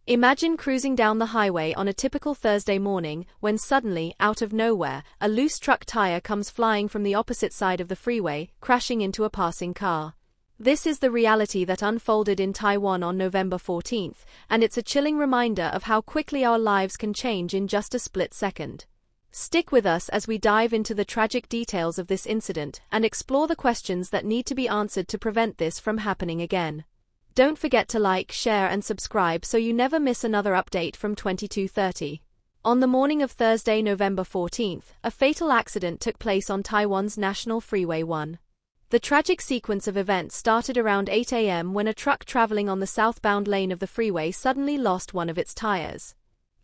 Imagine cruising down the highway on a typical Thursday morning when suddenly, out of nowhere, a loose truck tire comes flying from the opposite side of the freeway, crashing into a passing car. This is the reality that unfolded in Taiwan on November 14th, and it's a chilling reminder of how quickly our lives can change in just a split second. Stick with us as we dive into the tragic details of this incident and explore the questions that need to be answered to prevent this from happening again. Don't forget to like, share and subscribe so you never miss another update from 2230. On the morning of Thursday, November 14th, a fatal accident took place on Taiwan's National Freeway 1. The tragic sequence of events started around 8 a.m. when a truck traveling on the southbound lane of the freeway suddenly lost one of its tires.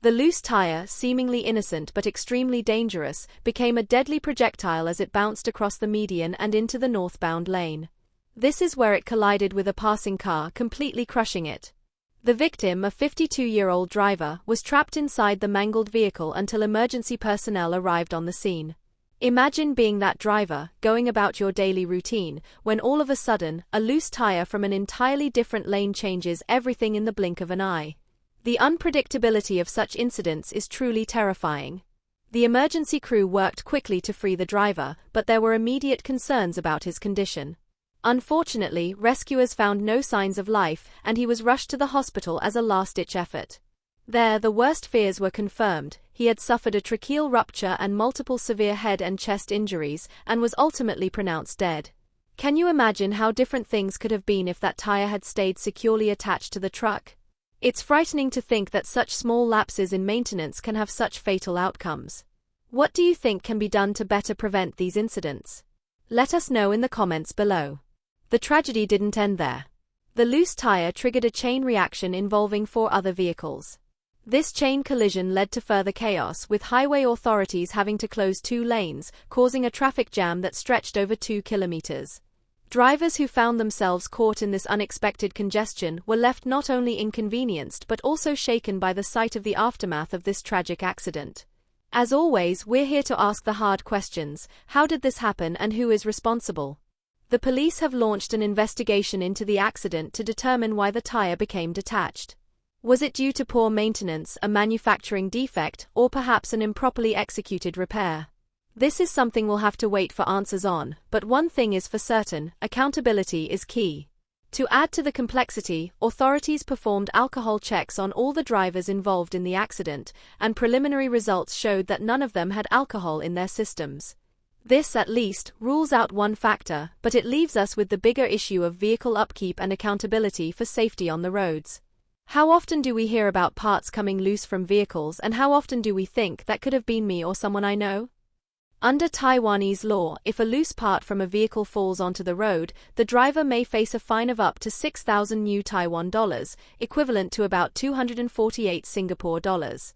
The loose tire, seemingly innocent but extremely dangerous, became a deadly projectile as it bounced across the median and into the northbound lane. This is where it collided with a passing car, completely crushing it. The victim, a 52-year-old driver, was trapped inside the mangled vehicle until emergency personnel arrived on the scene. Imagine being that driver, going about your daily routine, when all of a sudden, a loose tire from an entirely different lane changes everything in the blink of an eye. The unpredictability of such incidents is truly terrifying. The emergency crew worked quickly to free the driver, but there were immediate concerns about his condition. Unfortunately, rescuers found no signs of life, and he was rushed to the hospital as a last-ditch effort. There, the worst fears were confirmed. He had suffered a tracheal rupture and multiple severe head and chest injuries, and was ultimately pronounced dead. Can you imagine how different things could have been if that tire had stayed securely attached to the truck? It's frightening to think that such small lapses in maintenance can have such fatal outcomes. What do you think can be done to better prevent these incidents? Let us know in the comments below. The tragedy didn't end there. The loose tire triggered a chain reaction involving 4 other vehicles. This chain collision led to further chaos, with highway authorities having to close 2 lanes, causing a traffic jam that stretched over 2 kilometers. Drivers who found themselves caught in this unexpected congestion were left not only inconvenienced but also shaken by the sight of the aftermath of this tragic accident. As always, we're here to ask the hard questions. How did this happen and who is responsible? The police have launched an investigation into the accident to determine why the tire became detached. Was it due to poor maintenance, a manufacturing defect, or perhaps an improperly executed repair? This is something we'll have to wait for answers on, but one thing is for certain: accountability is key. To add to the complexity, authorities performed alcohol checks on all the drivers involved in the accident, and preliminary results showed that none of them had alcohol in their systems. This, at least, rules out one factor, but it leaves us with the bigger issue of vehicle upkeep and accountability for safety on the roads. How often do we hear about parts coming loose from vehicles, and how often do we think that could have been me or someone I know? Under Taiwanese law, if a loose part from a vehicle falls onto the road, the driver may face a fine of up to 6,000 new Taiwan dollars, equivalent to about 248 Singapore dollars.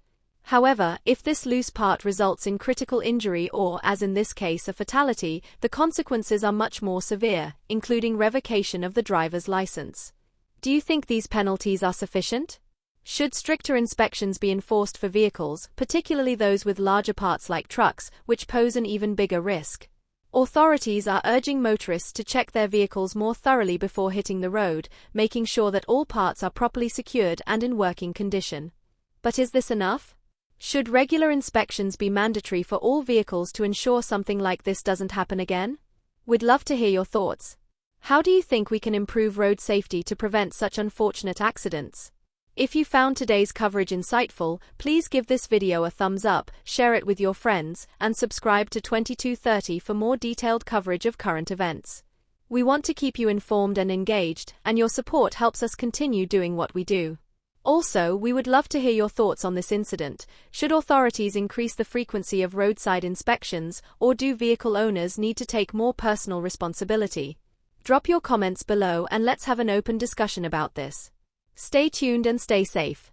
However, if this loose part results in critical injury or, as in this case, a fatality, the consequences are much more severe, including revocation of the driver's license. Do you think these penalties are sufficient? Should stricter inspections be enforced for vehicles, particularly those with larger parts like trucks, which pose an even bigger risk? Authorities are urging motorists to check their vehicles more thoroughly before hitting the road, making sure that all parts are properly secured and in working condition. But is this enough? Should regular inspections be mandatory for all vehicles to ensure something like this doesn't happen again? We'd love to hear your thoughts. How do you think we can improve road safety to prevent such unfortunate accidents? If you found today's coverage insightful, please give this video a thumbs up, share it with your friends, and subscribe to 2230 for more detailed coverage of current events. We want to keep you informed and engaged, and your support helps us continue doing what we do. Also, we would love to hear your thoughts on this incident. Should authorities increase the frequency of roadside inspections, or do vehicle owners need to take more personal responsibility? Drop your comments below and let's have an open discussion about this. Stay tuned and stay safe.